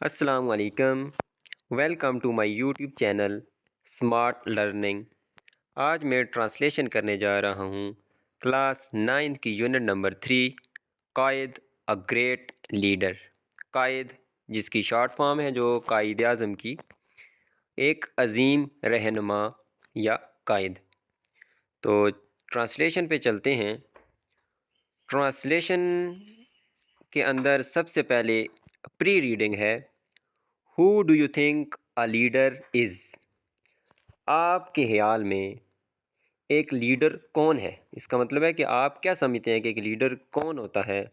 السلام علیکم، welcome to my YouTube channel smart learning. آج میں ٹرانسلیشن کرنے جا رہا ہوں کلاس 9 کی unit number 3، Quaid a great leader. قائد جس کی شارٹ فارم ہے جو قائد اعظم کی، ایک عظیم رہنما یا قائد۔ تو ٹرانسلیشن پہ چلتے ہیں۔ ٹرانسلیشن کے اندر سب سے پہلے پری ریڈنگ ہے، Who do you think a leader is؟ آپ کے خیال میں ایک لیڈر کون ہے؟ اس کا مطلب ہے کہ آپ کیا سمجھتے ہیں کہ ایک لیڈر کون ہوتا ہے؟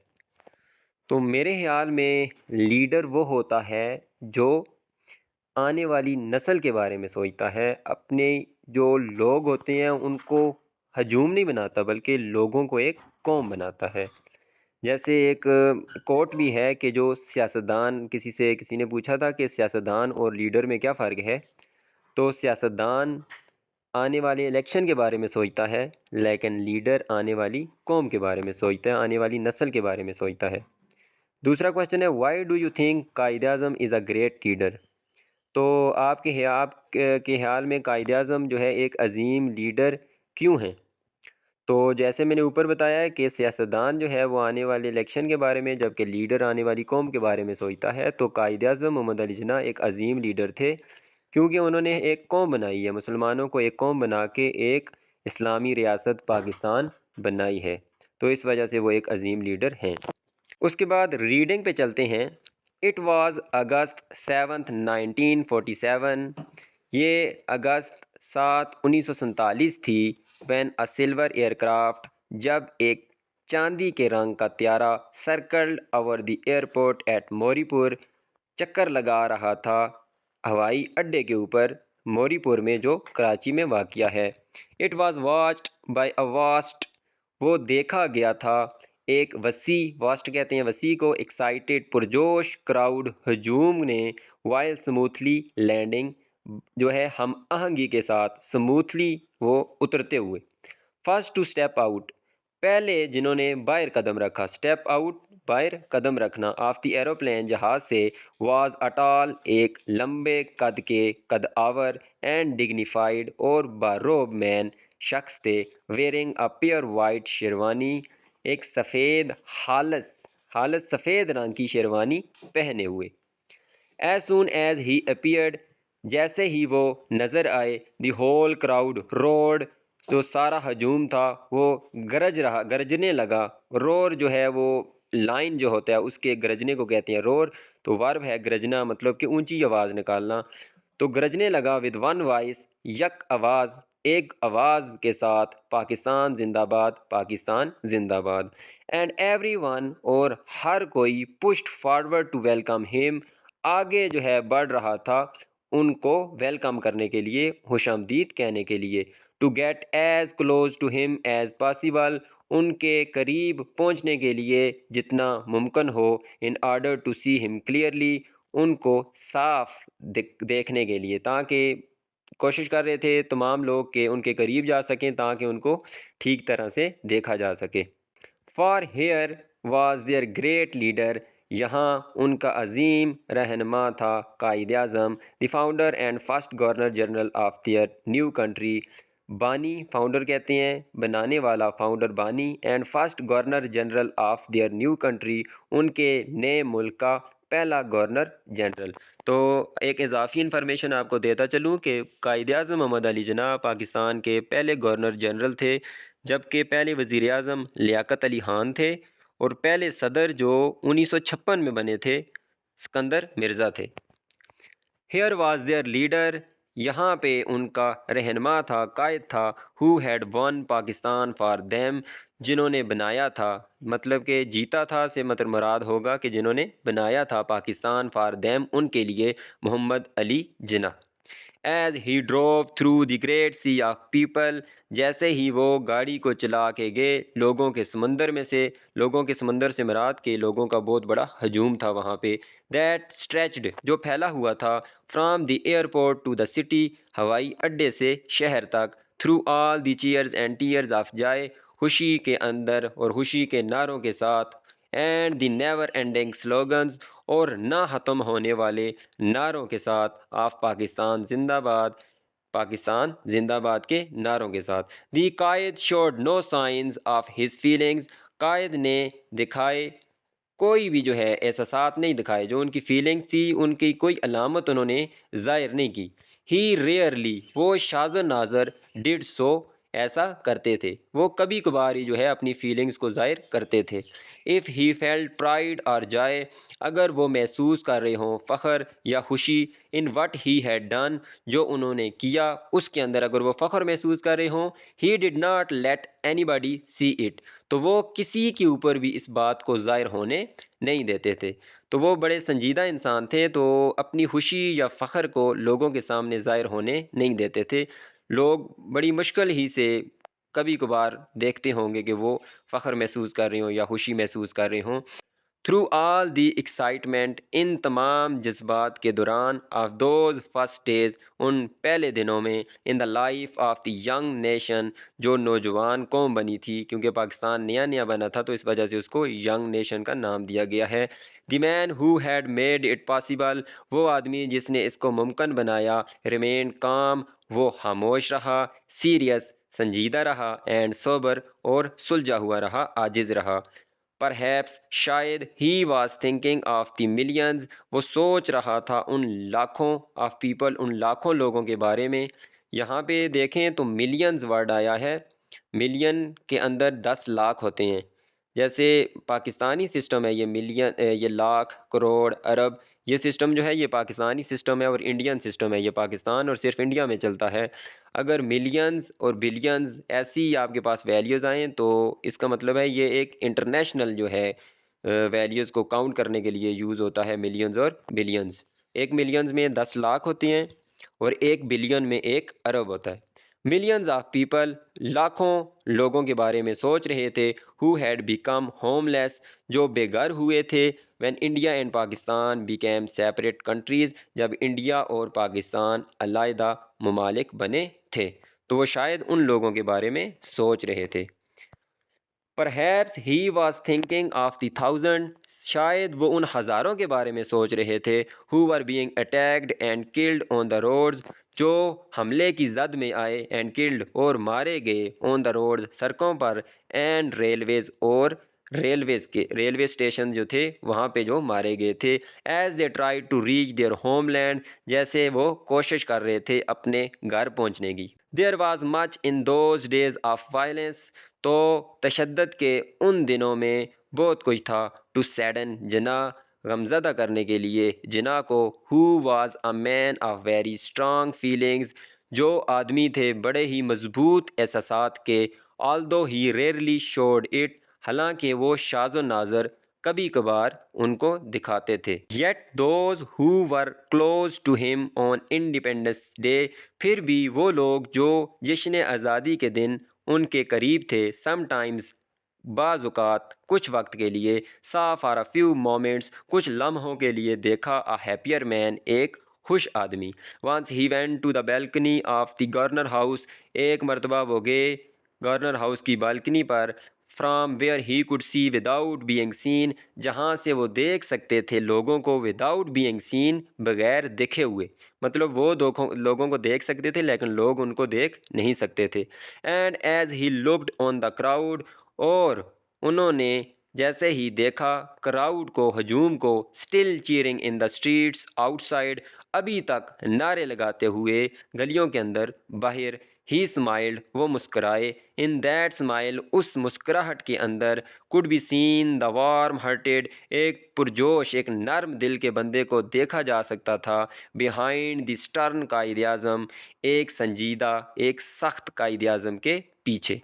تو میرے خیال میں لیڈر وہ ہوتا ہے جو آنے والی نسل کے بارے میں سوچتا ہے، اپنے جو لوگ ہوتے ہیں ان کو ہجوم نہیں بناتا بلکہ لوگوں کو ایک قوم بناتا ہے۔ جیسے ایک کوٹ بھی ہے کہ جو سیاستدان، کسی نے پوچھا تھا کہ سیاستدان اور لیڈر میں کیا فرق ہے، تو سیاستدان آنے والے الیکشن کے بارے میں سوچتا ہے لیکن لیڈر آنے والی قوم کے بارے میں سوچتا ہے، آنے والی نسل کے بارے میں سوچتا ہے۔ دوسرا کویشچن ہے، why do you think Quaid Azam is a great leader? تو آپ کے خیال میں قائد اعظم جو ہے ایک عظیم لیڈر کیوں ہیں؟ تو جیسے میں نے اوپر بتایا ہے کہ سیاستدان جو ہے وہ آنے والے الیکشن کے بارے میں، جبکہ لیڈر آنے والی قوم کے بارے میں سوچتا ہے۔ تو قائد اعظم محمد علی جناح ایک عظیم لیڈر تھے کیونکہ انہوں نے ایک قوم بنائی ہے، مسلمانوں کو ایک قوم بنا کے ایک اسلامی ریاست پاکستان بنائی ہے، تو اس وجہ سے وہ ایک عظیم لیڈر ہیں۔ اس کے بعد ریڈنگ پہ چلتے ہیں۔ اٹ واز اگست 7 1947، یہ اگست 1947 تھی۔ وین اے سلور ایئر کرافٹ، جب ایک چاندی کے رنگ کا طیارہ circled over the airport at Mauripur, چکر لگا رہا تھا ہوائی اڈے کے اوپر، موری پور میں جو کراچی میں واقع ہے۔ It was watched by a vast, وہ دیکھا گیا تھا ایک وسیع، واسٹ کہتے ہیں وسیع کو، ایکسائٹیڈ پرجوش کراؤڈ، ہجوم نے، وائل سموتھلی لینڈنگ، جو ہے ہم آہنگی کے ساتھ، سموتھلی وہ اترتے ہوئے۔ فرسٹ ٹو اسٹیپ آؤٹ، پہلے جنہوں نے باہر قدم رکھا، اسٹیپ آؤٹ باہر قدم رکھنا، آف دی ایروپلین جہاز سے، واز اٹال ایک لمبے قد کے، قد آور، اینڈ ڈگنیفائڈ اور باروب مین شخص تھے، wearing a pure white sherwani, ایک سفید خالص سفید رنگ کی شیروانی پہنے ہوئے۔ As soon as he appeared, جیسے ہی وہ نظر آئے، دی ہول کراؤڈ روڈ، جو سارا ہجوم تھا وہ گرجنے لگا۔ رور جو ہے وہ لائن جو ہوتا ہے اس کے گرجنے کو کہتے ہیں رور، تو ورب ہے گرجنا، مطلب کہ اونچی آواز نکالنا، تو گرجنے لگا ود ون وائس، یک آواز، ایک آواز کے ساتھ، پاکستان زندہ باد، پاکستان زندہ باد۔ اینڈ ایوری ون، اور ہر کوئی، پشڈ فارورڈ ٹو ویلکم ہم، آگے جو ہے بڑھ رہا تھا ان کو ویلکم کرنے کے لیے، خوش آمدید کہنے کے لیے۔ To get as close to him as possible, ان کے قریب پہنچنے کے لیے جتنا ممکن ہو، ان آرڈر ٹو سی ہم کلیئرلی، ان کو صاف دیکھنے کے لیے، تاکہ کوشش کر رہے تھے تمام لوگ کہ ان کے قریب جا سکیں تاکہ ان کو ٹھیک طرح سے دیکھا جا سکے۔ For here was their great leader, یہاں ان کا عظیم رہنما تھا Quaid Azam, the founder and first governor general of their new country, بانی فاؤنڈر کہتے ہیں، بنانے والا، فاؤنڈر بانی، and first governor general of their new country, ان کے نئے ملک کا پہلا گورنر جنرل۔ تو ایک اضافی انفارمیشن آپ کو دیتا چلوں کہ قائد اعظم محمد علی جناح پاکستان کے پہلے گورنر جنرل تھے، جبکہ پہلے وزیر اعظم لیاقت علی خان تھے، اور پہلے صدر جو 1956 میں بنے تھے اسکندر مرزا تھے۔ ہیئر واز دیئر لیڈر، یہاں پہ ان کا رہنما تھا، قائد تھا، who had one Pakistan for them, جنہوں نے بنایا تھا، مطلب کہ جیتا تھا سے مطلب مراد ہوگا کہ جنہوں نے بنایا تھا پاکستان فار دیم، ان کے لیے، Muhammad Ali Jinnah. As he drove through the great sea of people, جیسے ہی وہ گاڑی کو چلا کے گئے لوگوں کے سمندر میں سے، لوگوں کے سمندر سے مراد کہ لوگوں کا بہت بڑا ہجوم تھا وہاں پہ، دیٹ اسٹریچڈ، جو پھیلا ہوا تھا، from the airport to the city, ہوائی اڈے سے شہر تک، through all the cheers and tears of joy, خوشی کے اندر اور خوشی کے نعروں کے ساتھ، and the never ending slogans, اور نہ ختم ہونے والے نعروں کے ساتھ، آف پاکستان زندہ باد، پاکستان زندہ باد کے نعروں کے ساتھ۔ The Quaid showed no signs of his feelings, Quaid نے دکھائے کوئی بھی جو ہے احساسات نہیں دکھائے، جو ان کی فیلنگز تھی ان کی کوئی علامت انہوں نے ظاہر نہیں کی۔ ہی ریئرلی، وہ شاذ و نادر، ڈڈ سو، ایسا کرتے تھے، وہ کبھی کبھار ہی جو ہے اپنی فیلنگز کو ظاہر کرتے تھے۔ اف ہی فیلٹ پرائڈ اور جائے، اگر وہ محسوس کر رہے ہوں فخر یا خوشی، in what he had done, جو انہوں نے کیا اس کے اندر اگر وہ فخر محسوس کر رہے ہوں، he did not let anybody see it, تو وہ کسی کے اوپر بھی اس بات کو ظاہر ہونے نہیں دیتے تھے۔ تو وہ بڑے سنجیدہ انسان تھے، تو اپنی خوشی یا فخر کو لوگوں کے سامنے ظاہر ہونے نہیں دیتے تھے۔ لوگ بڑی مشکل ہی سے کبھی کبھار دیکھتے ہوں گے کہ وہ فخر محسوس کر رہے ہوں یا خوشی محسوس کر رہے ہوں۔ تھرو آل دی ایکسائٹمنٹ، ان تمام جذبات کے دوران، آف دوز فرسٹ ڈیز، ان پہلے دنوں میں، in the life of the young nation, جو نوجوان قوم بنی تھی، کیونکہ پاکستان نیا نیا بنا تھا تو اس وجہ سے اس کو ینگ نیشن کا نام دیا گیا ہے۔ The man who had made it possible, وہ آدمی جس نے اس کو ممکن بنایا، ریمین کام، وہ خاموش رہا، سیریس، سنجیدہ رہا، اینڈ سوبر، اور سلجھا ہوا رہا، عاجز رہا۔ پرہیپس، شاید، he was thinking of the millions, وہ سوچ رہا تھا ان لاکھوں، آف پیپل، ان لاکھوں لوگوں کے بارے میں۔ یہاں پہ دیکھیں تو ملینز ورڈ آیا ہے، ملین کے اندر 10 لاکھ ہوتے ہیں۔ جیسے پاکستانی سسٹم ہے یہ ملین، یہ لاکھ، کروڑ، ارب، یہ سسٹم جو ہے یہ پاکستانی سسٹم ہے، اور انڈین سسٹم ہے، یہ پاکستان اور صرف انڈیا میں چلتا ہے۔ اگر ملینز اور بلینز ایسی آپ کے پاس ویلیوز آئیں تو اس کا مطلب ہے یہ ایک انٹرنیشنل جو ہے ویلیوز کو کاؤنٹ کرنے کے لیے یوز ہوتا ہے، ملینز اور بلینز۔ ایک ملینز میں 10 لاکھ ہوتے ہیں اور ایک بلین میں 1 ارب ہوتا ہے۔ ملینز آف پیپل، لاکھوں لوگوں کے بارے میں سوچ رہے تھے، ہو ہیڈ بیکم ہوم لیس، جو بے گھر ہوئے تھے، when India and Pakistan became separate countries, جب انڈیا اور پاکستان علیحدہ ممالک بنے تھے، تو وہ شاید ان لوگوں کے بارے میں سوچ رہے تھے۔ Perhaps he was thinking of the thousand, شاید وہ ان ہزاروں کے بارے میں سوچ رہے تھے، who were being attacked and killed on the roads, جو حملے کی زد میں آئے، اینڈ کلڈ، اور مارے گئے، آن دا روڈز، سڑکوں پر، اینڈ ریلویز، اور ریلویز کے ریلوے اسٹیشن جو تھے وہاں پہ جو مارے گئے تھے، as they try to reach their ہوم لینڈ، جیسے وہ کوشش کر رہے تھے اپنے گھر پہنچنے کی۔ There was much in those days of violence, تو تشدد کے ان دنوں میں بہت کچھ تھا، ٹو سیڈن، جناح، غمزدہ کرنے کے لیے، جناح کو، who was a man of very strong feelings, جو آدمی تھے بڑے ہی مضبوط احساسات کے، although he rarely showed it, حالانکہ وہ شاذ و نادر کبھی کبھار ان کو دکھاتے تھے۔ Yet those who were close to him on independence day, پھر بھی وہ لوگ جو جشن آزادی کے دن ان کے قریب تھے، سم ٹائمز، بعض اوقات، کچھ وقت کے لیے، سا فار اے فیو مومنٹس، کچھ لمحوں کے لیے دیکھا، اے ہیپیئر مین، ایک خوش آدمی۔ Once he went to the balcony of the governor house, ایک مرتبہ وہ گئے گورنر ہاؤس کی بالکنی پر، from where he could see without being seen, جہاں سے وہ دیکھ سکتے تھے لوگوں کو، وداؤٹ بینگ سین، بغیر دیکھے ہوئے، مطلب وہ لوگوں کو دیکھ سکتے تھے لیکن لوگ ان کو دیکھ نہیں سکتے تھے۔ And as he looked on the crowd, اور انہوں نے جیسے ہی دیکھا کراؤڈ کو، ہجوم کو، still cheering in the streets out side, ابھی تک نعرے لگاتے ہوئے گلیوں کے اندر، باہر، ہی اسمائلڈ، وہ مسکرائے، ان دیٹ اسمائل، اس مسکراہٹ کے اندر، could be seen the warm hearted, ایک پرجوش، ایک نرم دل کے بندے کو دیکھا جا سکتا تھا، behind the stern Quaid Azam, ایک سنجیدہ، ایک سخت قائد اعظم کے پیچھے۔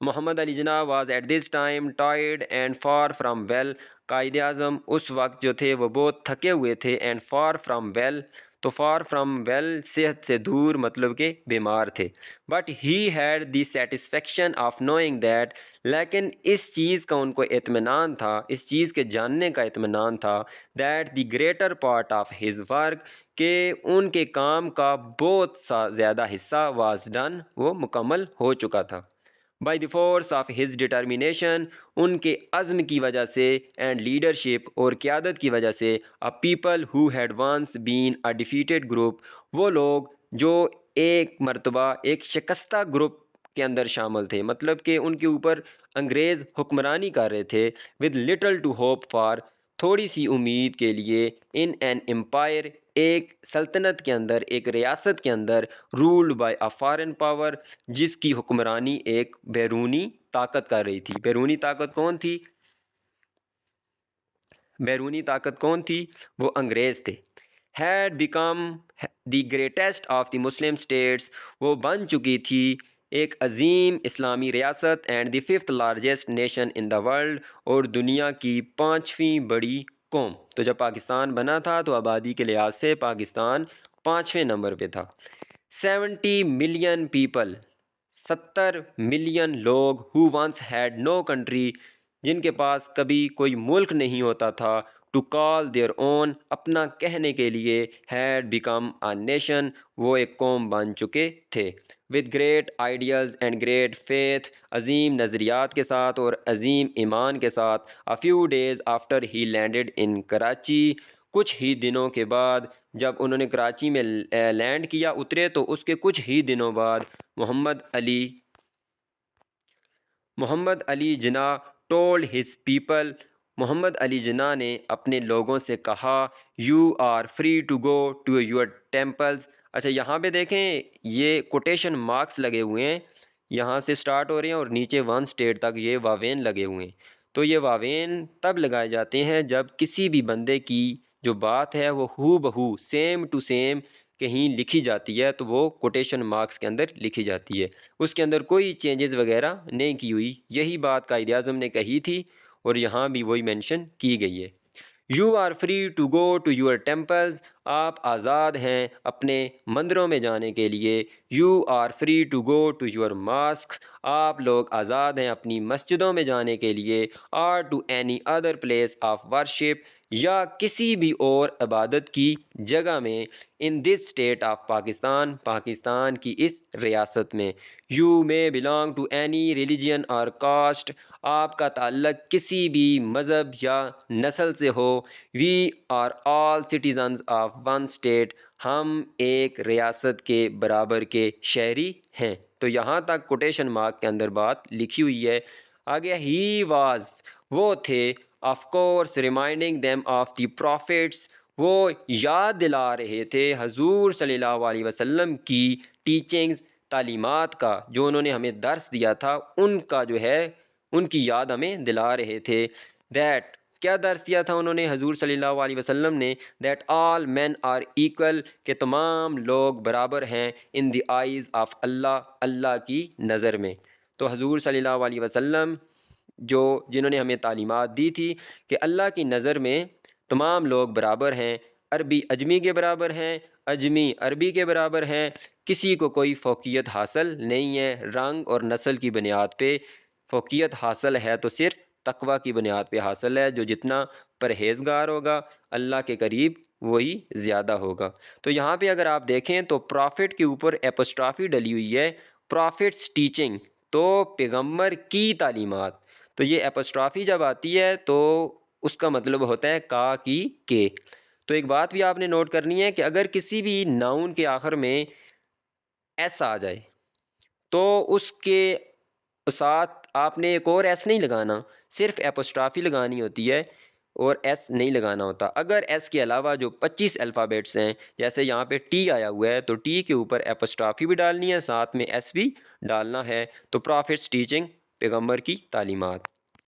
Muhammad Ali Jinnah was at this time tired and far from well, Quaid Azam اس وقت جو تھے وہ بہت تھکے ہوئے تھے، اینڈ فار فرام ویل، تو فار فرام ویل صحت سے دور، مطلب کہ بیمار تھے، but he had the satisfaction of knowing that, لیکن اس چیز کا ان کو اطمینان تھا، اس چیز کے جاننے کا اطمینان تھا، that the greater part of his work, کہ ان کے کام کا بہت سا زیادہ حصہ، واز ڈن، وہ مکمل ہو چکا تھا۔ By the force of his determination, ان کے عزم کی وجہ سے، اینڈ لیڈرشپ اور قیادت کی وجہ سے، a people who had once been a defeated group, وہ لوگ جو ایک مرتبہ ایک شکستہ گروپ کے اندر شامل تھے، مطلب کہ ان کے اوپر انگریز حکمرانی کر رہے تھے، with little to hope for, تھوڑی سی امید کے لیے، ان این امپائر، ایک سلطنت کے اندر، ایک ریاست کے اندر، ruled by a foreign power, جس کی حکمرانی ایک بیرونی طاقت کر رہی تھی۔ بیرونی طاقت کون تھی؟ بیرونی طاقت کون تھی؟ وہ انگریز تھے۔ Had become the greatest of the Muslim states, وہ بن چکی تھی ایک عظیم اسلامی ریاست، and the fifth largest nation in the world, اور دنیا کی 5ویں بڑی قوم۔ تو جب پاکستان بنا تھا تو آبادی کے لحاظ سے پاکستان 5ویں نمبر پہ تھا۔ 70 ملین پیپل، 70 ملین لوگ، ہو ونس ہیڈ نو کنٹری، جن کے پاس کبھی کوئی ملک نہیں ہوتا تھا، ٹو کال دیئر اون، اپنا کہنے کے لیے، ہیڈ بیکم اے نیشن، وہ ایک قوم بن چکے تھے، with great ideals and great faith, عظیم نظریات کے ساتھ اور عظیم ایمان کے ساتھ۔ A few days after he landed in Karachi, کچھ ہی دنوں کے بعد جب انہوں نے کراچی میں لینڈ کیا، اترے، تو اس کے کچھ ہی دنوں بعد Muhammad Ali Jinnah told his people, Muhammad Ali Jinnah نے اپنے لوگوں سے کہا، you are free to go to your temples. اچھا یہاں پہ دیکھیں یہ کوٹیشن مارکس لگے ہوئے ہیں، یہاں سے سٹارٹ ہو رہے ہیں اور نیچے 1 اسٹیٹ تک یہ واوین لگے ہوئے ہیں۔ تو یہ واوین تب لگائے جاتے ہیں جب کسی بھی بندے کی جو بات ہے وہ ہو بہو سیم ٹو سیم کہیں لکھی جاتی ہے، تو وہ کوٹیشن مارکس کے اندر لکھی جاتی ہے، اس کے اندر کوئی چینجز وغیرہ نہیں کی ہوئی۔ یہی بات قائد اعظم نے کہی تھی اور یہاں بھی وہی مینشن کی گئی ہے۔ You are free to go to your temples, آپ آزاد ہیں اپنے مندروں میں جانے کے لیے۔ You are free to go to your mosques, آپ لوگ آزاد ہیں اپنی مسجدوں میں جانے کے لیے۔ اور to any other place of worship, یا کسی بھی اور عبادت کی جگہ میں، in this state of Pakistan, Pakistan کی اس ریاست میں۔ You may belong to any religion or caste, آپ کا تعلق کسی بھی مذہب یا نسل سے ہو۔ We are all citizens of one state, ہم ایک ریاست کے برابر کے شہری ہیں۔ تو یہاں تک کوٹیشن مارک کے اندر بات لکھی ہوئی ہے۔ آگے ہی واز، وہ تھے، of course reminding them of the prophets, وہ یاد دلا رہے تھے حضور صلی اللہ علیہ وسلم کی ٹیچنگز، تعلیمات کا، جو انہوں نے ہمیں درس دیا تھا، ان کا جو ہے ان کی یاد ہمیں دلا رہے تھے۔ دیٹ، کیا درس دیا تھا انہوں نے حضور صلی اللہ علیہ وسلم نے؟ That all men are equal, کہ تمام لوگ برابر ہیں، ان دی آئیز آف اللہ، اللہ کی نظر میں۔ تو حضور صلی اللہ علیہ وسلم جنہوں نے ہمیں تعلیمات دی تھی کہ اللہ کی نظر میں تمام لوگ برابر ہیں، عربی اجمی کے برابر ہیں، اجمی عربی کے برابر ہیں، کسی کو کوئی فوقیت حاصل نہیں ہے، رنگ اور نسل کی بنیاد پہ فوقیت حاصل ہے تو صرف تقوی کی بنیاد پہ حاصل ہے، جو جتنا پرہیزگار ہوگا اللہ کے قریب وہی زیادہ ہوگا۔ تو یہاں پہ اگر آپ دیکھیں تو پرافٹ کے اوپر اپوسٹرافی ڈلی ہوئی ہے، پرافٹس ٹیچنگ، تو پیغمبر کی تعلیمات۔ تو یہ اپوسٹرافی جب آتی ہے تو اس کا مطلب ہوتا ہے کا کی کے۔ تو ایک بات بھی آپ نے نوٹ کرنی ہے کہ اگر کسی بھی ناؤن کے آخر میں ایس آ جائے تو اس کے ساتھ آپ نے ایک اور ایس نہیں لگانا، صرف اپوسٹرافی لگانی ہوتی ہے اور ایس نہیں لگانا ہوتا۔ اگر ایس کے علاوہ جو 25 الفابیٹس ہیں، جیسے یہاں پہ ٹی آیا ہوا ہے، تو ٹی کے اوپر اپوسٹرافی بھی ڈالنی ہے، ساتھ میں ایس بھی ڈالنا ہے۔ تو پرافٹس ٹیچنگ، پیغمبر کی تعلیمات۔